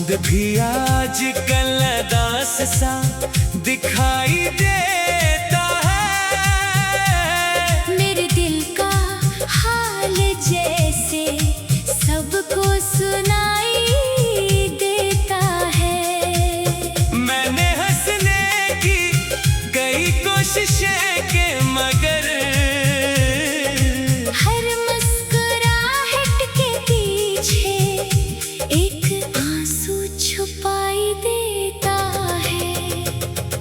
चांद भी आज कल दास सा दिखाई देता है। मेरे दिल का हाल जैसे सबको सुनाई देता है। मैंने हंसने की कई कोशिशें के मगर हर मुस्कुराहट के पीछे एक आंसू छुपाई देता है।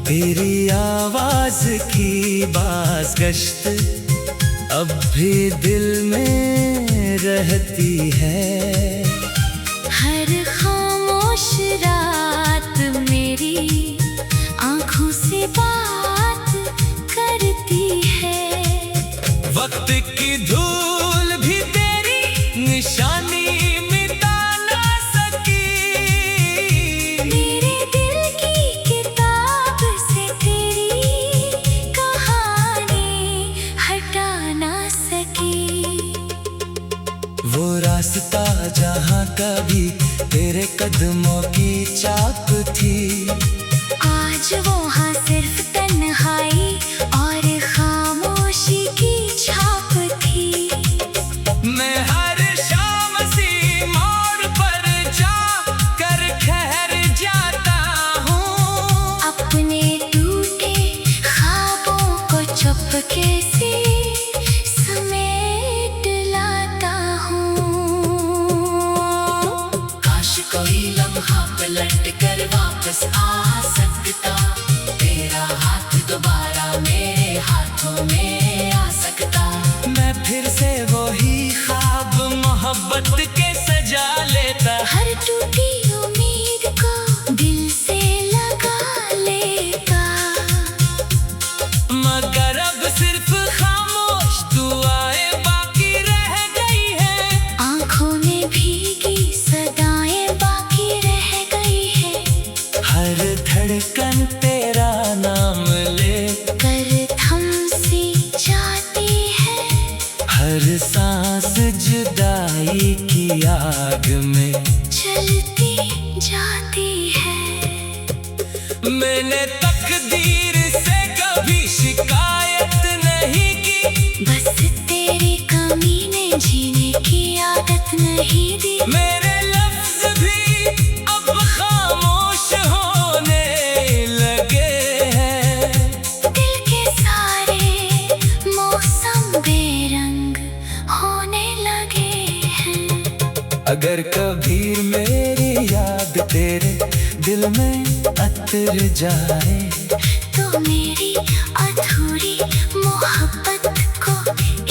तेरी आवाज की बाज़गश्त अब भी दिल में रहती है। हर खामोश रात मेरी आंखों से बात करती है। वक्त की धूल भी तेरी निशानी मिटा ना सकी। मेरे दिल की किताब से तेरी कहानी हटा ना सकी। वो रास्ता जहाँ कभी तेरे कदमों की चाप थी, आज वहाँ सिर्फ तन्हाई और खामोशी की छाप थी। मैं हर शाम सी मोड़ पर जा कर ठहर जाता हूँ। अपने टूटे ख्वाबों को चुपके से समेट लाता हूँ। काश कोई लम्हा पलट कर वापस आ सकता, तेरा हाथ दोबारा मेरे हाथों में आ सकता। मैं फिर से वही ख्वाब मोहब्बत के सजा लेता। हर टूटी उम्मीद को दिल से लगा लेता। मगर अब सिर्फ खामोश दुआएं बाकी रह गई है। आंखों में भीगी सदाएं बाकी रह गई है। हर धड़कन तेरा नाम ले कर थम सी जाती है। हर सांस जुदाई की आग में चलती जाती है। मैंने तकदीर से कभी शिकायत नहीं की। बस तेरी कमी ने जीने की आदत नहीं दी। मेरे लफ्ज भी अब खामोश होने लगे हैं। दिल के सारे मौसम बेरंग होने लगे हैं। अगर कभी मेरी याद तेरे दिल में अतर जाए, तो मेरी अधूरी मोहब्बत को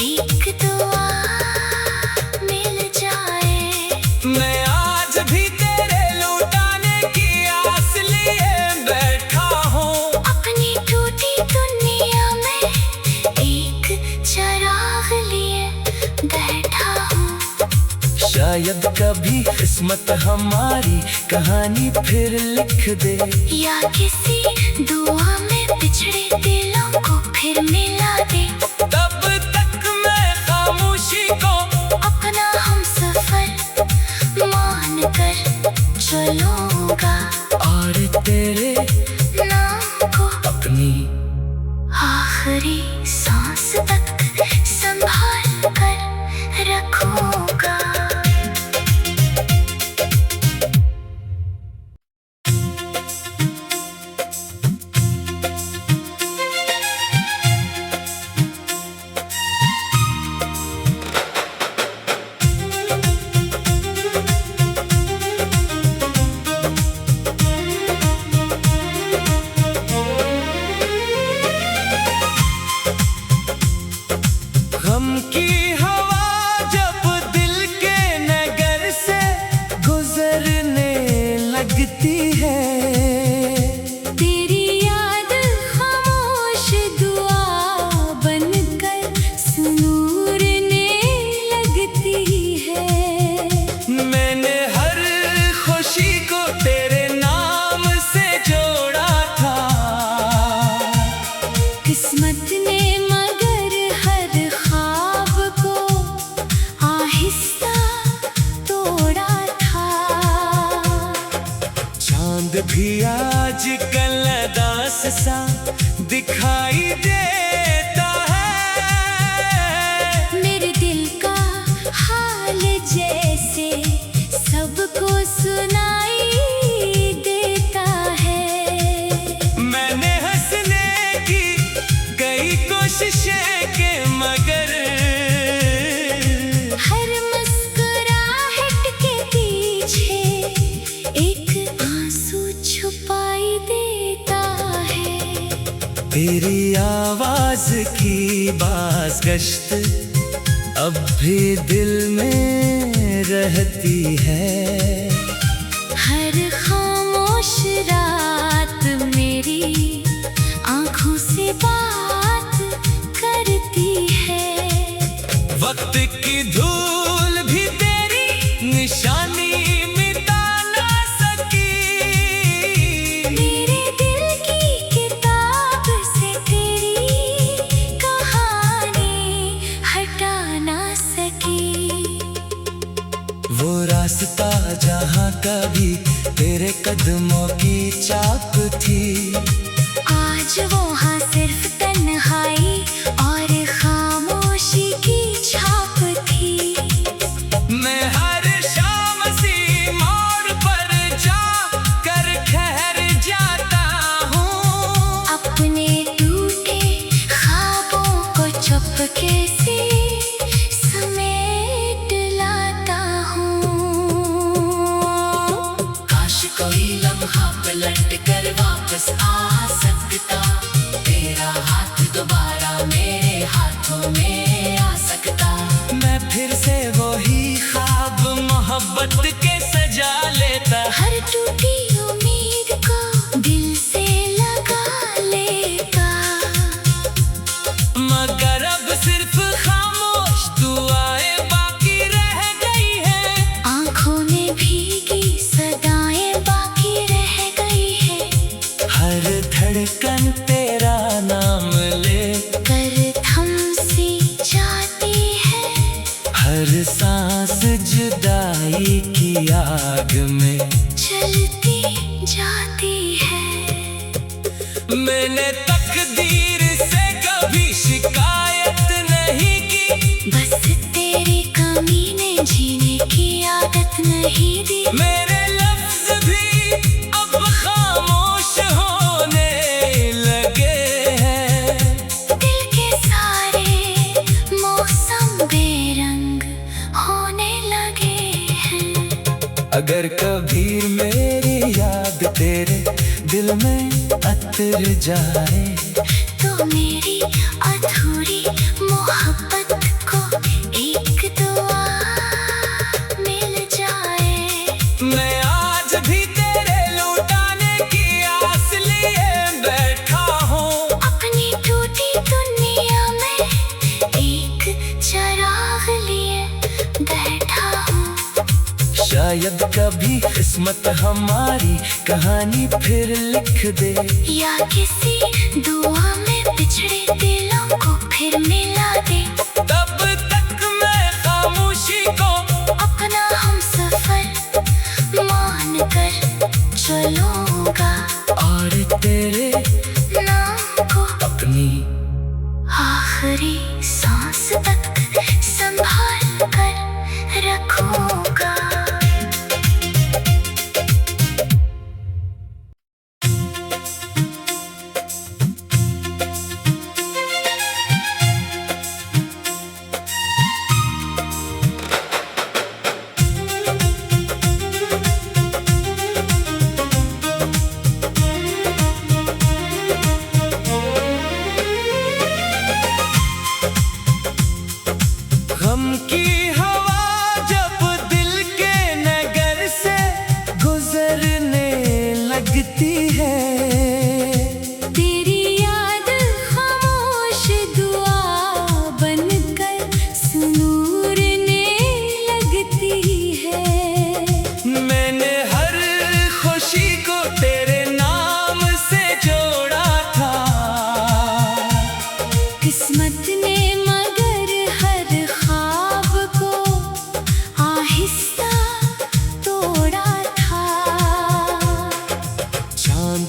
एक दुआ मिल जाए। मैं आज भी तेरे लौटाने की आस लिए बैठा हूँ। अपनी टूटी दुनिया में एक चिराग लिए बैठा हूँ। शायद कभी किस्मत हमारी कहानी फिर लिख दे, या किसी दुआ में बिछड़े दिलों को फिर मिला दे। तब तक मैं खामोशी को अपना हम सफर मान कर चलूंगा और तेरे नाम को अपनी आखिरी सांस तक संभाल कर रखूंगा। चांद भी आज कल उदास सा दिखाई देता है। मेरे दिल का हाल जैसे सबको सुनाई देता है। मैंने हंसने की कई कोशिशें के मगर हर मुस्कुराहट के पीछे एक आंसू छुपाई देता है। तेरी आवाज की बाज़गश्त अब भी दिल में रहती है। हर खामोश रात मेरी आंखों से बात करती है। वक्त की धूल भी तेरी निशानी मिटा ना सकी। मेरे दिल की किताब से तेरी कहानी हटा ना सकी। वो रास्ता जहाँ कभी तेरे कदमों की चाप थी, आज वहाँ सिर्फ तन्हाई और खामोशी की छाप थी। मैं हर शाम सी मोड़ पर जा कर ठहर जाता हूँ। अपने टूटे ख्वाबों को चुपके से समेट लाता हूँ। काश कोई लम्हा पलट कर वापस आ सकता, तेरा हाथ दोबारा मेरे हाथों में आ सकता। मैं फिर से वही ख्वाब मोहब्बत के सजा लेता। हर टूटी उम्मीद को दिल से लगा लेता। मगर अब सिर्फ खामोश दुआएं बाकी रह गई हैं। आंखों में भीगी सदाएं बाकी रह गई है। हर धड़कन तेरा नाम ले कर थम सी जाती है। हर सांस जुदाई की आग में चलती जाती है। मैंने तकदीर से कभी शिकायत नहीं की। बस तेरी कमी ने जीने की आदत नहीं दी। मेरे लफ्ज भी अब खामोश होने लगे हैं। दिल के सारे मौसम बेरंग होने लगे हैं। अगर कभी मेरी याद तेरे दिल में अतर जाए, तो मेरी अधूरी मोहब्बत को एक दुआ मिल जाए। मैं आज भी तेरे लौटाने की आस लिए बैठा हूँ। अपनी टूटी दुनिया में एक चिराग लिए बैठा हूँ। शायद कभी किस्मत हमारी कहानी फिर लिख दे, या किसी दुआ में बिछड़े दिलों को फिर मिला दे। तब तक मैं खामोशी को अपना हम सफर मान कर चलूंगा और तेरे नाम को अपनी आखिरी सांस तक संभाल कर रखूंगा।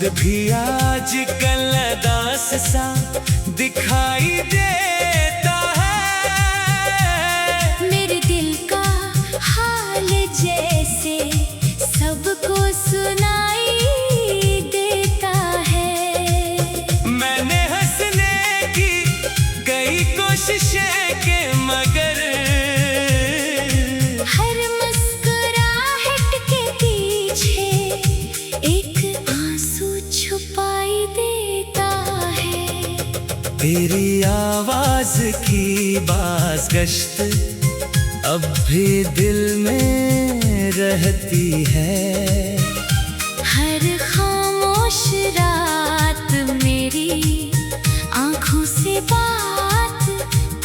भी आज कल दास सा दिखाई देता है। मेरे दिल का हाल जैसे सबको सुनाई देता है। मैंने हंसने की कई कोशिशें के मगर हर मुस्कुराहट के पीछे एक आंसू छुपाई देता है। तेरी आवाज की बाज़गश्त अब भी दिल में रहती है। हर खामोश रात मेरी आंखों से बात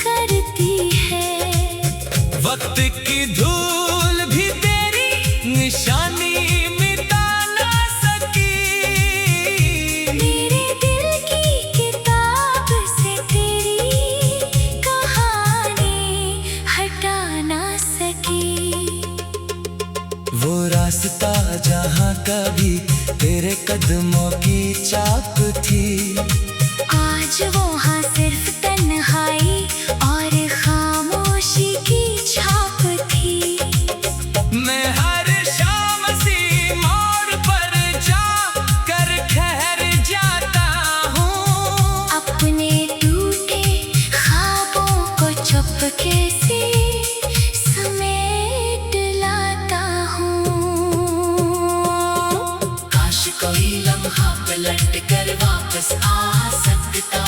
करती है। वक्त की धूल भी तेरी निशानी मिटा ना सकी। मेरे दिल की किताब से तेरी कहानी हटा ना सकी। वो रास्ता जहाँ कभी तेरे कदमों की चाप थी, आज वहाँ सिर्फ तन्हाई और खामोशी की छाप थी। मैं हर शाम सी मोड़ पर जा कर ठहर जाता हूँ। अपने टूटे ख्वाबों को चुपके से समेट लाता हूँ। काश कोई लम्हा पलट कर वापस आ सकता,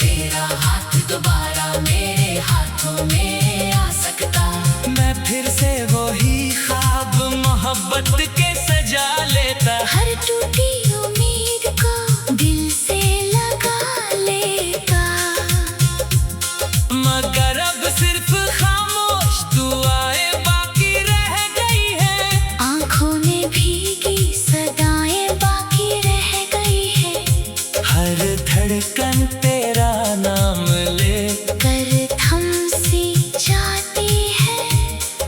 तेरा हाथ दोबारा मेरे हाथों में आ सकता। मैं फिर से वही ख्वाब मोहब्बत के सजा लेता। हर टूटी उम्मीद को दिल से लगा लेता। मगर अब सिर्फ खामोश दुआएं बाकी रह गई है। आंखों में भीगी सदाएं बाकी रह गई है। हर धड़कन तेरा नाम ले कर थम सी जाती है।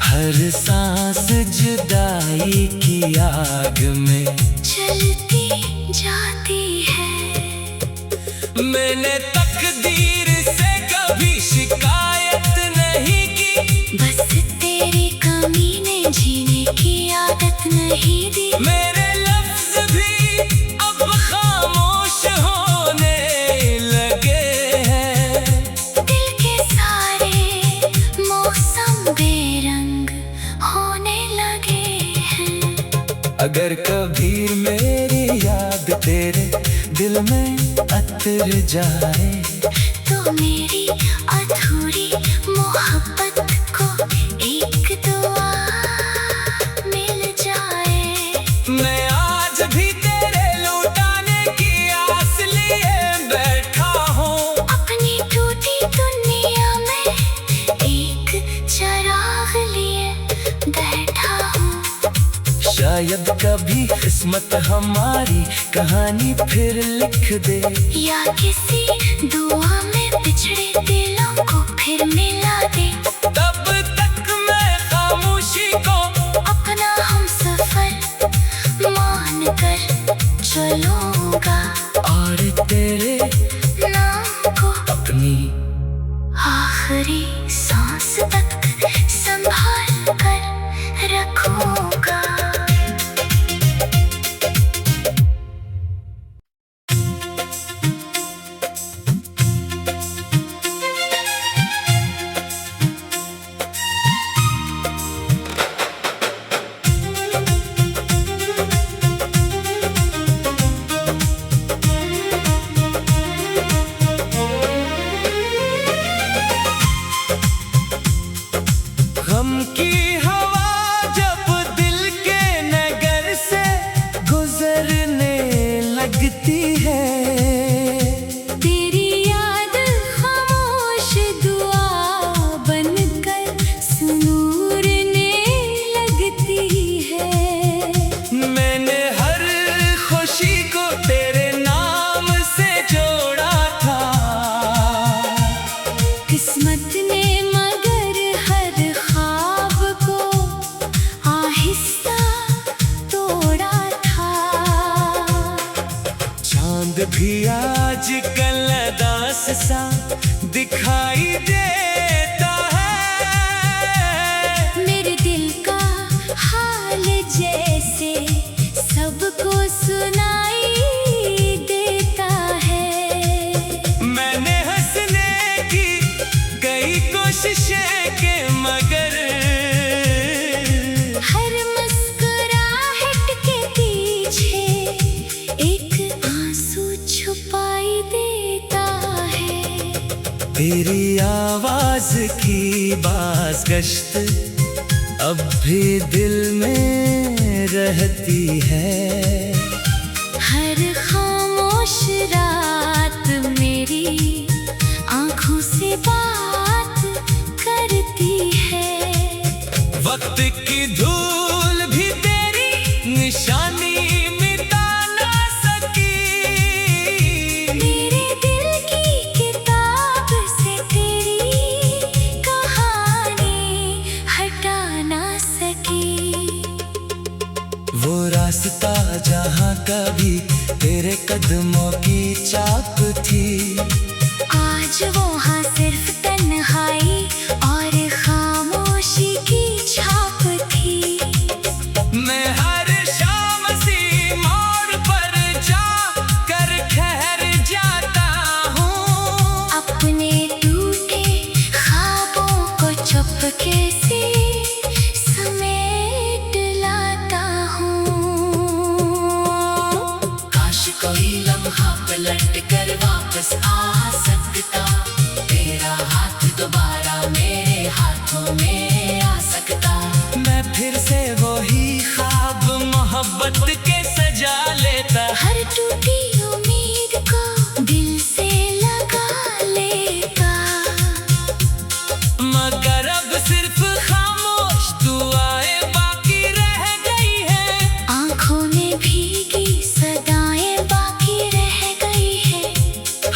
हर सांस जुदाई की आग में चलती जाती है। मैंने तकदीर से कभी शिकायत नहीं की। बस तेरी कमी ने जीने की आदत नहीं दी। मेरे लफ्ज भी अब खामोश होने लगे हैं। दिल के सारे मौसम बेरंग होने लगे हैं। अगर कभी मेरी याद तेरे दिल में अतर जाए, तो मेरी अधूरी मोहब्बत को एक दुआ मिल जाए। मैं आज भी तेरे लौटाने की आस लिए बैठा हूँ। अपनी टूटी दुनिया में एक चिराग लिए बैठा हूँ। शायद कभी किस्मत हमारी कहानी फिर लिख दे, या किसी दुआ में बिछड़े दिलों को फिर मिला दे। तब तक मैं खामोशी को अपना हम सफर मान कर चलूंगा और तेरे नाम को अपनी आखिरी सांस तक संभाल कर रखूंगा। भी आज कल दास सा दिखाई देता है। मेरे दिल का हाल जैसे सबको सुनाई देता है। मैंने हंसने की कई कोशिशें के मगर हर मुस्कुराहट के पीछे एक आंसू छुपाई देता है। तेरी आवाज की बाज़गश्त अब भी दिल में रहती है। हर खामोश रात मेरी आंखों से बात करती है। वक्त की धूल भी तेरी निशानी मिटा ना सकी। मेरे दिल की किताब से तेरी कहानी हटा ना सकी। वो रास्ता जहाँ कभी तेरे कदमों की चाप थी, आज वहाँ सिर्फ तन्हाई और खामोशी की छाप थी। मैं हर शाम सी मोड़ पर जा कर ठहर जाता हूँ। अपने टूटे ख्वाबों को चुपके से समेट लाता हूँ। काश कोई लम्हा पलट कर वापस आ सकता, तेरा हाथ दोबारा मेरे हाथों में आ सकता। मैं फिर से वही ख्वाब मोहब्बत के सजा लेता। हर टूटी उम्मीद को दिल से लगा लेता। मगर अब सिर्फ खामोश दुआएं बाकी रह गई हैं। आंखों में भीगी सदाएं बाकी रह गई है।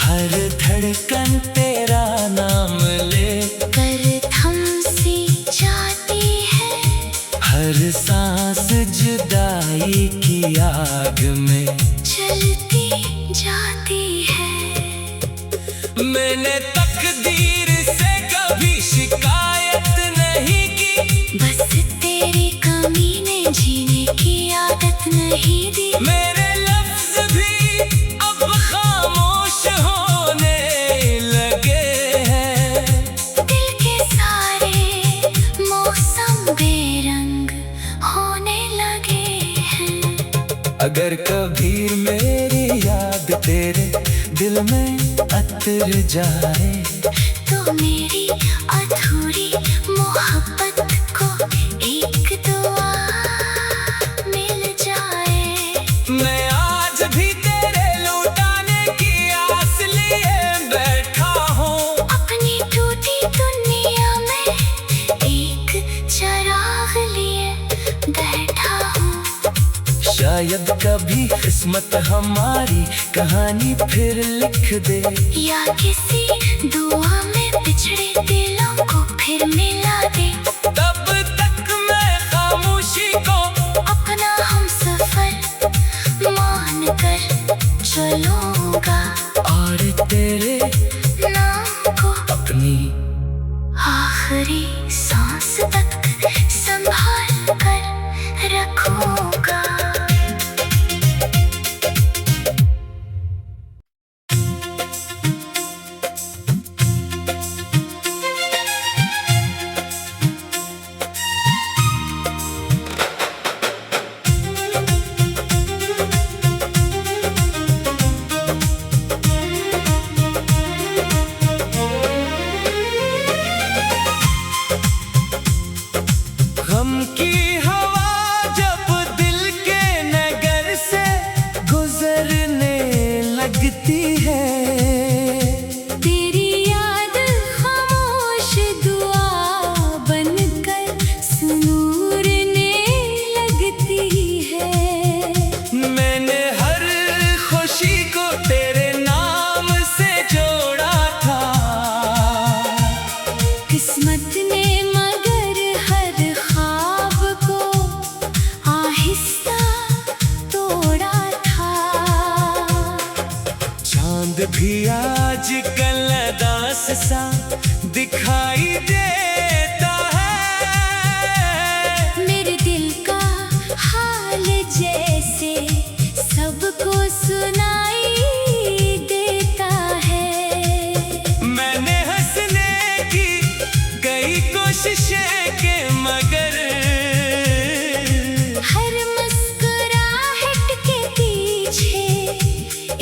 हर धड़कन तेरा नाम ले कर थम सी जाती है। हर सांस जुदाई की आग में चलती जाती है। मैंने तकदीर से कभी शिकायत नहीं की। बस तेरी कमी ने जीने की आदत नहीं दी। मेरे लफ्ज भी अब खामोश होने लगे हैं। दिल के सारे मौसम बेरंग होने लगे हैं। अगर कभी मेरी याद तेरे दिल में अतर जाए, तो मेरी अधूरी मोहब्बत को एक दुआ मिल जाए। मैं आज भी तेरे लौटाने की आस लिए बैठा हूँ। अपनी टूटी दुनिया में एक चिराग लिए बैठा हूँ। शायद कभी किस्मत हमारी कहानी फिर लिख दे, या किसी दुआ में बिछड़े दिलों को फिर मिला दे। तब तक मैं खामोशी को अपना हम सफर मान कर चलूंगा और तेरे नाम को अपनी आखिरी सांस तक संभाल कर रखूंगा। गम की हवा जब दिल के नगर से गुजरने लगती है, तेरी याद खामोश दुआ बनकर सुनूरने लगती है। मैंने हर खुशी को तेरे नाम से जोड़ा था। किस्मत ने मगर हर ख्वाब को आहिस्ता तोड़ा था। चांद भी आज कल उदास सा दिखाई देता है। मेरे दिल का हाल जैसे सबको सुनाई देता है। मैंने हंसने की कई कोशिशें के मगर हर मुस्कुराहट के पीछे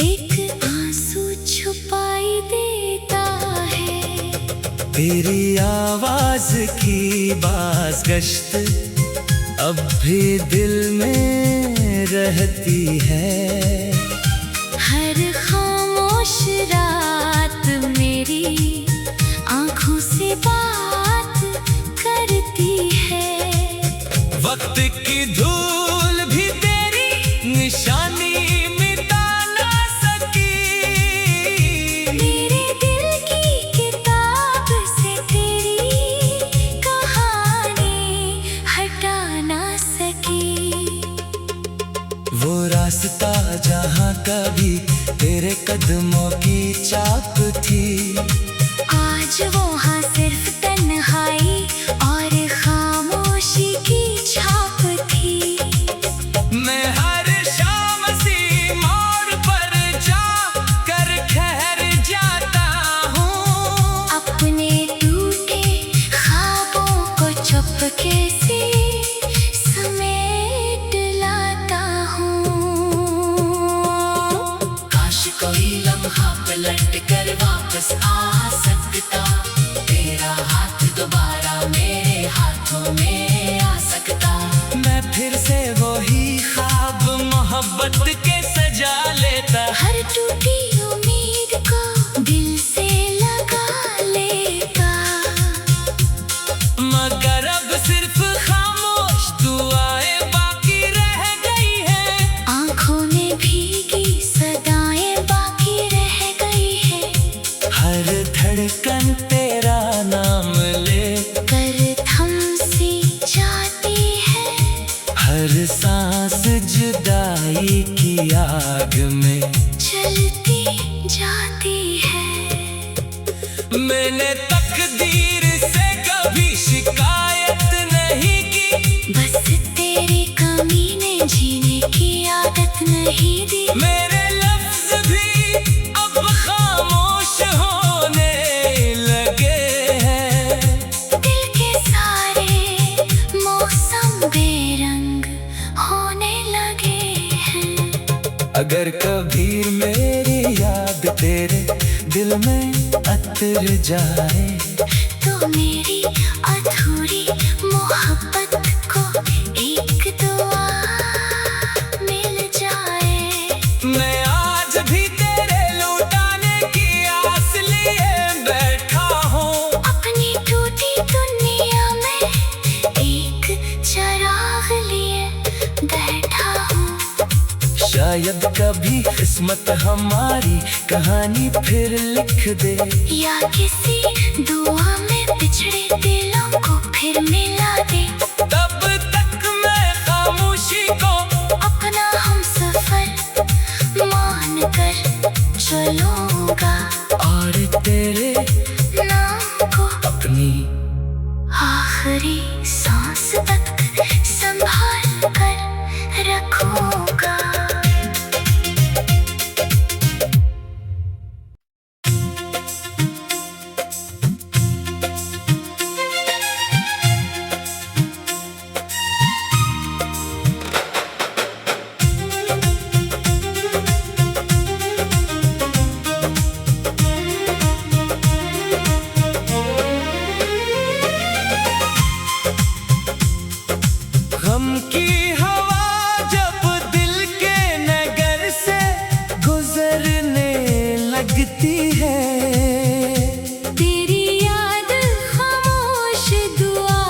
एक आंसू छुपाई देता है। तेरी आवाज की बाज़गश्त अब भी दिल में रहती है। हर खामोश रात मेरी आंखों से बात करती है। वक्त की धूल भी तेरी निशानी मिटा ना सकी। मेरे दिल की किताब से तेरी कहानी हटा ना सकी। वो रास्ता जहाँ कभी तेरे कदमों की चाप थी, आज वहाँ सिर्फ तन्हाई और खामोशी की छाप थी। मैं हर शाम सी मोड़ पर जा कर ठहर जाता हूँ। अपने टूटे ख्वाबों को चुपके से समेट लाता हूँ। काश कोई लम्हा पलट कर वापस आ सकता, तेरा हाथ दोबारा मेरे हाथों में आ सकता। मैं फिर से वही ख्वाब मोहब्बत के सजा लेता। हर टूटी उम्मीद को दिल से लगा लेता। मगर अब सिर्फ खामोश दुआएं बाकी रह गई हैं। आंखों में भीगी सदाएं बाकी रह गई है। हर धड़कन तेरा नाम ले कर थम सी जाती है। हर सांस जुदाई की आग में चलती जाती है। मैंने तकदीर से कभी शिकायत नहीं की। बस तेरी कमी ने जीने की आदत नहीं दी। मेरे लफ्ज भी अब खामोश होने लगे हैं। दिल के सारे मौसम बेरंग होने लगे हैं। अगर कभी मेरी याद तेरे दिल में अतर जाए, तो मेरी अधूरी मोहब्बत को एक दुआ मिल जाए। मैं आज भी तेरे लौटाने की आस लिए बैठा हूँ। अपनी टूटी दुनिया में एक चिराग लिए बैठा हूँ। शायद कभी किस्मत हमारी कहानी फिर लिख दे, या किसी दुआ में बिछड़े दिलों को फिर मिला दे। तब तक मैं खामोशी को अपना हम सफर मान कर चलूंगा और तेरे नाम को अपनी आखिरी सांस तक संभाल कर रखूंगा। गम की हवा जब दिल के नगर से गुजरने लगती है, तेरी याद खामोश दुआ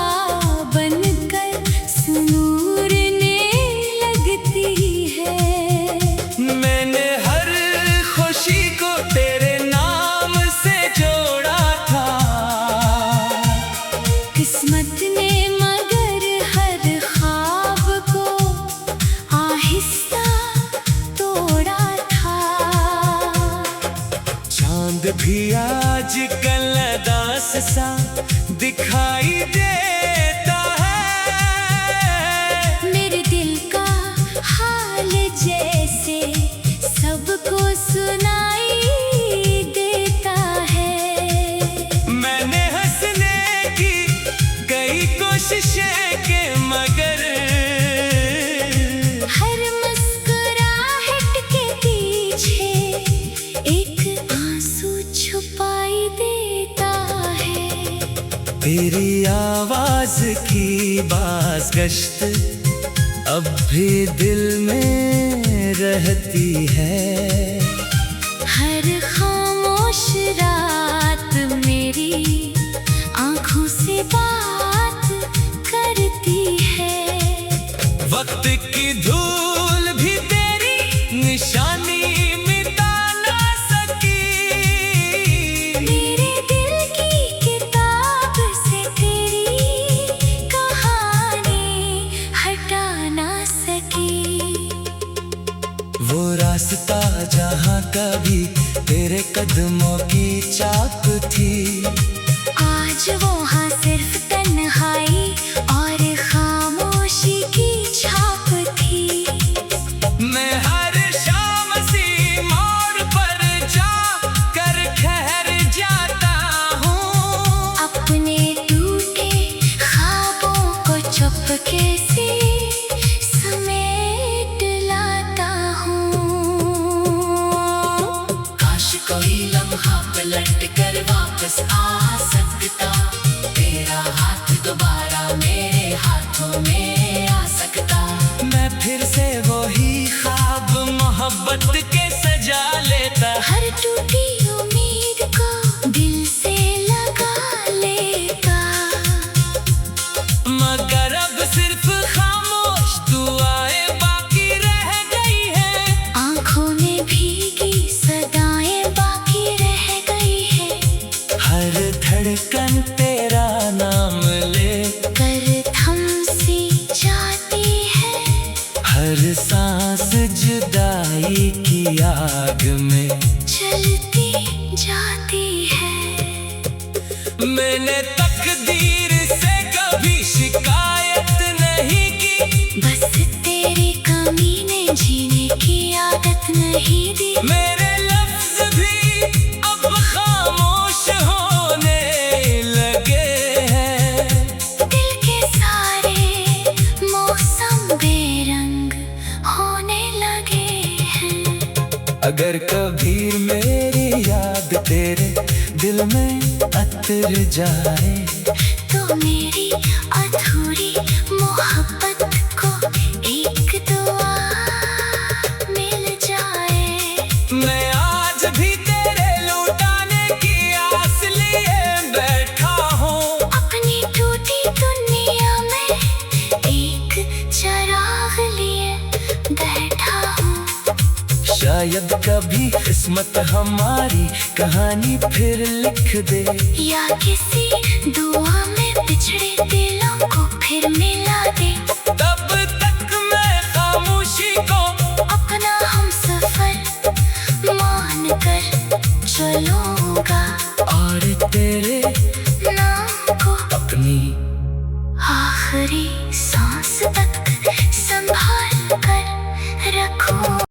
बनकर सुनूरने लगती है। मैंने हर खुशी को तेरे नाम से जोड़ा था। किस्मत ने मगर हर ख्वाब को आहिस्ता तोड़ा था। मूड भी आज कल उदास सा दिखाई देता है। मेरे दिल का हाल जैसे सबको सुनाई देता है। मैंने हंसने की कई कोशिशें के मगर हर मुस्कुराहट के पीछे एक आंसू छुपाई देता है। तेरी आवाज की बाज़गश्त अब भी दिल में रहती है। हर खामोश रात मेरी आंखों से बात करती है। वक्त की धूल भी तेरी निशानी मिटा ना सकी। मेरे दिल की किताब से तेरी कहानी हटा ना सकी। वो रास्ता जहाँ कभी तेरे कदमों की चाप थी, आज वहाँ सिर्फ तन्हाई और खामोशी की छाप थी। मैं हर शाम सी मोड़ पर जा कर ठहर जाता हूँ। अपने टूटे ख्वाबों को चुपके से समेट लाता हूँ। काश कोई लम्हा पलट कर वापस आ सकता, तेरा हाथ दोबारा मेरे हाथों में आ सकता। मैं फिर से वही ख्वाब मोहब्बत के सजा लेता। हर टूटी उम्मीद को दिल से लगा लेता। मगर अब सिर्फ खामोश दुआएं बाकी रह गई है। आंखों में भीगी सदाएं बाकी रह गई है। हर धड़कन तेरा नाम ले कर थम सी जाती है। हर सांस जुदाई की आग में चलती जाती है। मैंने तकदीर से कभी शिकायत नहीं की। बस तेरी कमी ने जीने की आदत नहीं दी। मेरे लफ्ज भी अब खामोश होने लगे हैं। दिल के सारे मौसम बेरंग होने लगे हैं। अगर कभी मेरी याद तेरे दिल में अतर जाए, तो मेरी अधूरी मोहब्बत को एक दुआ मिल जाए। मैं आज भी तेरे लौटाने की आस लिए बैठा हूँ। अपनी टूटी दुनिया में एक चिराग लिए बैठा हूँ। शायद कभी किस्मत हमारी कहानी फिर लिख दे, या किसी दुआ में बिछड़े दिलों को फिर मिला